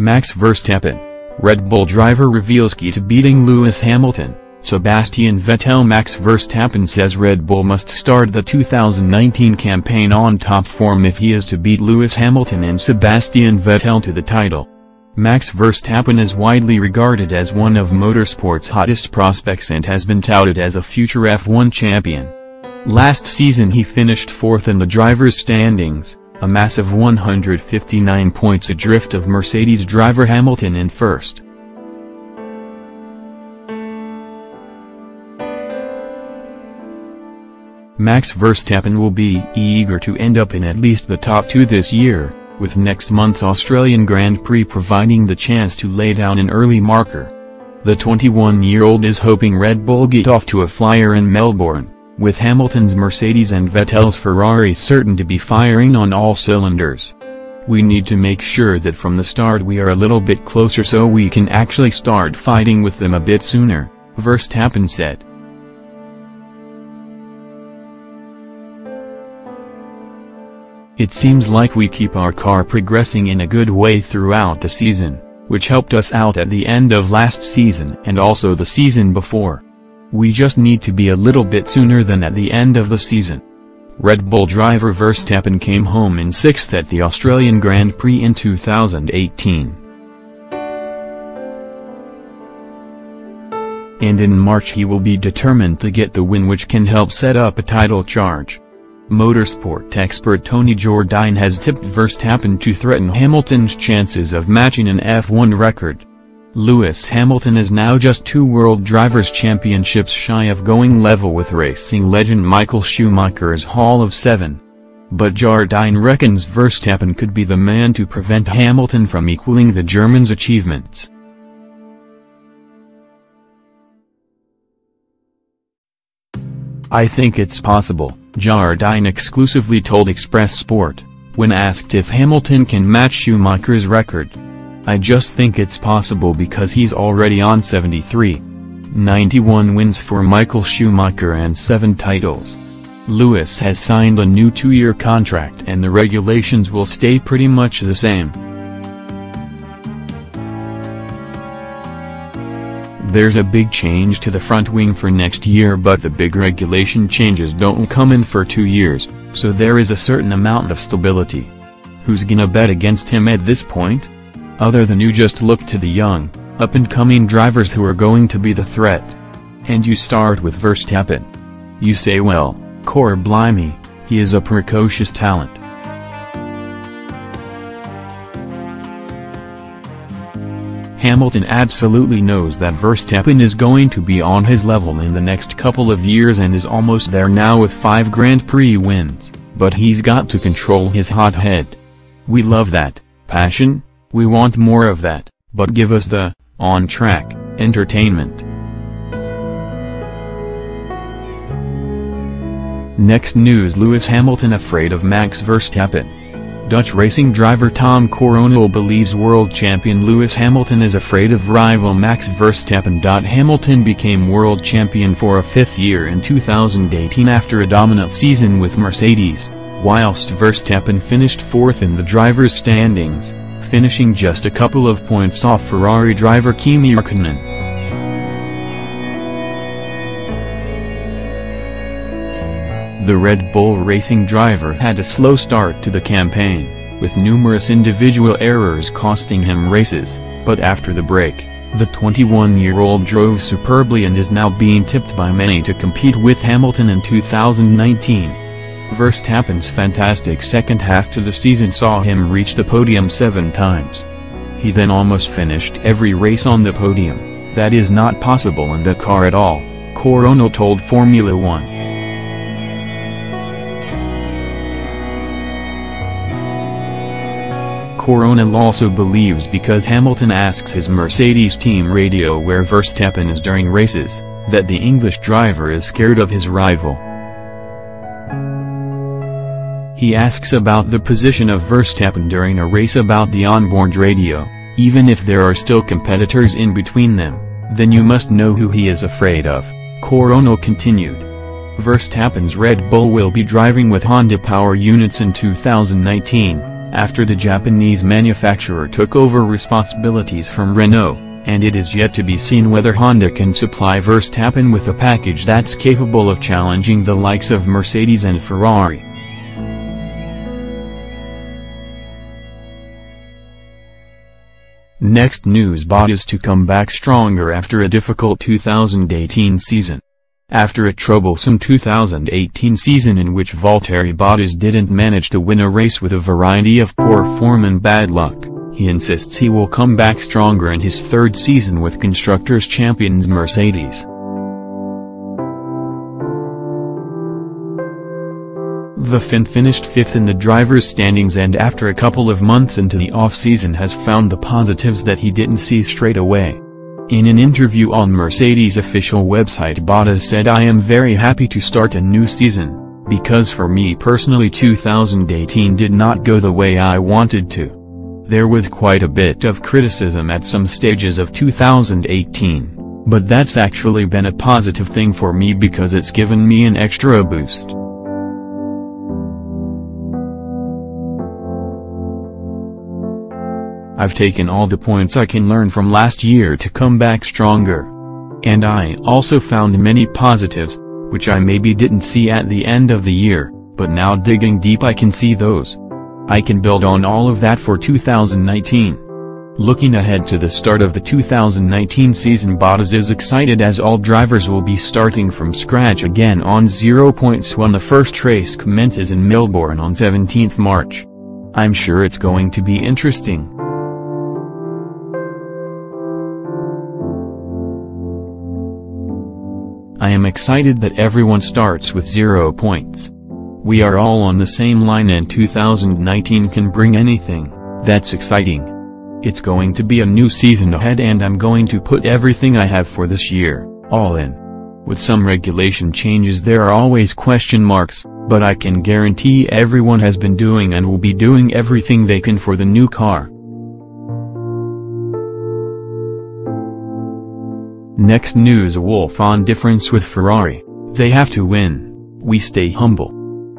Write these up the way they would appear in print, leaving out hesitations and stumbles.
Max Verstappen, Red Bull driver reveals key to beating Lewis Hamilton. Sebastian Vettel. Max Verstappen says Red Bull must start the 2019 campaign on top form if he is to beat Lewis Hamilton and Sebastian Vettel to the title. Max Verstappen is widely regarded as one of motorsport's hottest prospects and has been touted as a future F1 champion. Last season he finished fourth in the drivers' standings, a massive 159 points adrift of Mercedes driver Hamilton in first. Max Verstappen will be eager to end up in at least the top two this year, with next month's Australian Grand Prix providing the chance to lay down an early marker. The 21-year-old is hoping Red Bull get off to a flyer in Melbourne, with Hamilton's Mercedes and Vettel's Ferrari certain to be firing on all cylinders. "We need to make sure that from the start we are a little bit closer so we can actually start fighting with them a bit sooner," Verstappen said. "It seems like we keep our car progressing in a good way throughout the season, which helped us out at the end of last season and also the season before. We just need to be a little bit sooner than at the end of the season." Red Bull driver Verstappen came home in sixth at the Australian Grand Prix in 2018. And in March he will be determined to get the win, which can help set up a title charge. Motorsport expert Tony Jordan has tipped Verstappen to threaten Hamilton's chances of matching an F1 record. Lewis Hamilton is now just 2 World Drivers' Championships shy of going level with racing legend Michael Schumacher's haul of 7. But Jordan reckons Verstappen could be the man to prevent Hamilton from equaling the German's achievements. "I think it's possible," Jordan exclusively told Express Sport, when asked if Hamilton can match Schumacher's record. "I just think it's possible because he's already on 73. 91 wins for Michael Schumacher and 7 titles. Lewis has signed a new 2-year contract and the regulations will stay pretty much the same. There's a big change to the front wing for next year, but the big regulation changes don't come in for 2 years, so there is a certain amount of stability. Who's gonna bet against him at this point? Other than you just look to the young, up-and-coming drivers who are going to be the threat. And you start with Verstappen. You say, well, core blimey, he is a precocious talent. Hamilton absolutely knows that Verstappen is going to be on his level in the next couple of years and is almost there now with 5 Grand Prix wins, but he's got to control his hot head. We love that passion, we want more of that, but give us the on-track entertainment." Next news: Lewis Hamilton afraid of Max Verstappen. Dutch racing driver Tom Coronel believes world champion Lewis Hamilton is afraid of rival Max Verstappen. Hamilton became world champion for a 5th year in 2018 after a dominant season with Mercedes, whilst Verstappen finished 4th in the drivers' standings, finishing just a couple of points off Ferrari driver Kimi Räikkönen. The Red Bull racing driver had a slow start to the campaign, with numerous individual errors costing him races, but after the break, the 21-year-old drove superbly and is now being tipped by many to compete with Hamilton in 2019. Verstappen's fantastic second half to the season saw him reach the podium 7 times. He then almost finished every race on the podium. That is not possible in the car at all, Coronel told Formula One. Coronel also believes because Hamilton asks his Mercedes team radio where Verstappen is during races, that the English driver is scared of his rival. He asks about the position of Verstappen during a race about the onboard radio. "Even if there are still competitors in between them, then you must know who he is afraid of," Coronel continued. Verstappen's Red Bull will be driving with Honda power units in 2019, after the Japanese manufacturer took over responsibilities from Renault, and it is yet to be seen whether Honda can supply Verstappen with a package that's capable of challenging the likes of Mercedes and Ferrari. Next news: Bottas to come back stronger after a difficult 2018 season. After a troublesome 2018 season in which Valtteri Bottas didn't manage to win a race with a variety of poor form and bad luck, he insists he will come back stronger in his third season with Constructors' champions Mercedes. The Finn finished fifth in the drivers' standings, and after a couple of months into the off-season has found the positives that he didn't see straight away. In an interview on Mercedes' official website, Bottas said, "I am very happy to start a new season, because for me personally 2018 did not go the way I wanted to. There was quite a bit of criticism at some stages of 2018, but that's actually been a positive thing for me because it's given me an extra boost." "I've taken all the points I can learn from last year to come back stronger. And I also found many positives, which I maybe didn't see at the end of the year, but now digging deep I can see those. I can build on all of that for 2019. Looking ahead to the start of the 2019 season, Bottas is excited as all drivers will be starting from scratch again on 0 points when the first race commences in Melbourne on 17th March. I'm sure it's going to be interesting. I am excited that everyone starts with 0 points. We are all on the same line and 2019 can bring anything. That's exciting. It's going to be a new season ahead and I'm going to put everything I have for this year, all in. With some regulation changes there are always question marks, but I can guarantee everyone has been doing and will be doing everything they can for the new car." Next news: Wolff on difference with Ferrari. "They have to win. We stay humble."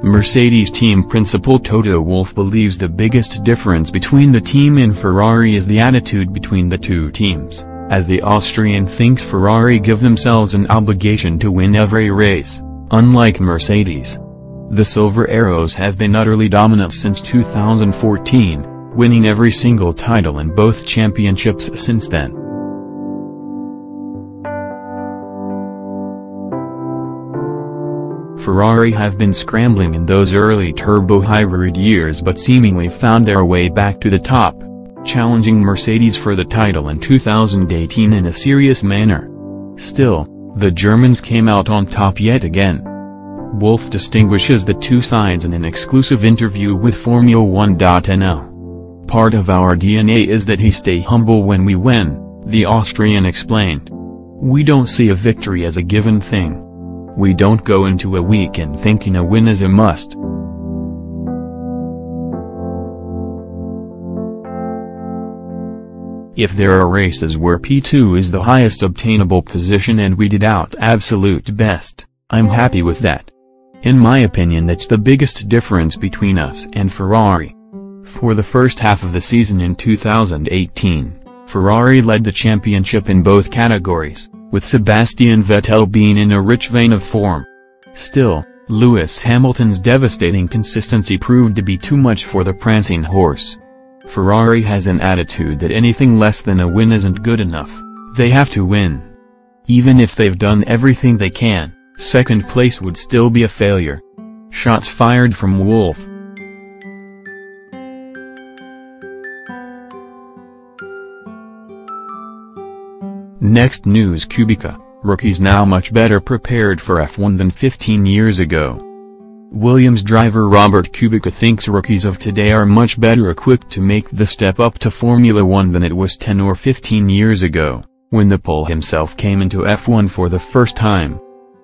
Mercedes team principal Toto Wolff believes the biggest difference between the team and Ferrari is the attitude between the two teams, as the Austrian thinks Ferrari give themselves an obligation to win every race, unlike Mercedes. The Silver Arrows have been utterly dominant since 2014, winning every single title in both championships since then. Ferrari have been scrambling in those early turbo-hybrid years but seemingly found their way back to the top, challenging Mercedes for the title in 2018 in a serious manner. Still, the Germans came out on top yet again. Wolff distinguishes the two sides in an exclusive interview with Formula1.nl. "Part of our DNA is that we stay humble when we win," the Austrian explained. "We don't see a victory as a given thing. We don't go into a weekend thinking a win is a must. If there are races where P2 is the highest obtainable position and we did our absolute best, I'm happy with that. In my opinion that's the biggest difference between us and Ferrari." For the first half of the season in 2018, Ferrari led the championship in both categories, with Sebastian Vettel being in a rich vein of form. Still, Lewis Hamilton's devastating consistency proved to be too much for the prancing horse. Ferrari has an attitude that anything less than a win isn't good enough, they have to win. Even if they've done everything they can, second place would still be a failure. Shots fired from Wolff. Next news: Kubica, rookies now much better prepared for F1 than 15 years ago. Williams driver Robert Kubica thinks rookies of today are much better equipped to make the step up to Formula 1 than it was 10 or 15 years ago, when the Pole himself came into F1 for the first time.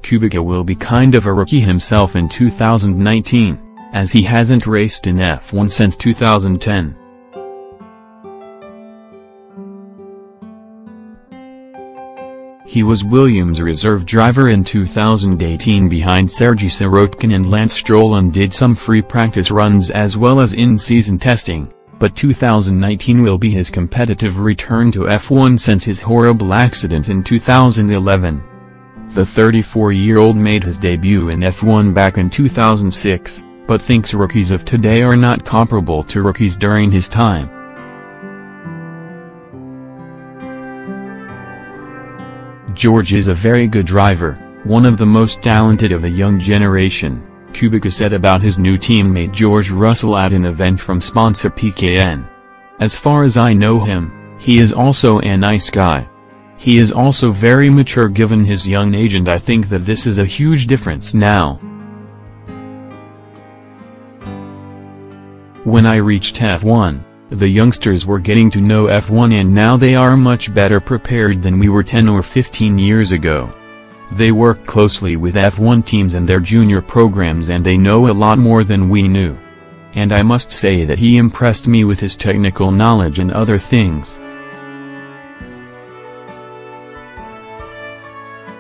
Kubica will be kind of a rookie himself in 2019, as he hasn't raced in F1 since 2010. He was Williams' reserve driver in 2018 behind Sergei Sirotkin and Lance Stroll and did some free practice runs as well as in-season testing, but 2019 will be his competitive return to F1 since his horrible accident in 2011. The 34-year-old made his debut in F1 back in 2006, but thinks rookies of today are not comparable to rookies during his time. "George is a very good driver, one of the most talented of the young generation," Kubica said about his new teammate George Russell at an event from sponsor PKN. "As far as I know him, he is also a nice guy. He is also very mature given his young age, and I think that this is a huge difference now. When I reached F1, the youngsters were getting to know F1 and now they are much better prepared than we were 10 or 15 years ago. They work closely with F1 teams and their junior programs and they know a lot more than we knew. And I must say that he impressed me with his technical knowledge and other things."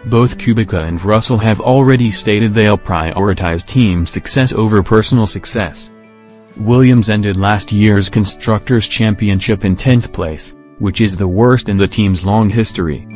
Both Kubica and Russell have already stated they'll prioritize team success over personal success. Williams ended last year's Constructors' Championship in 10th place, which is the worst in the team's long history.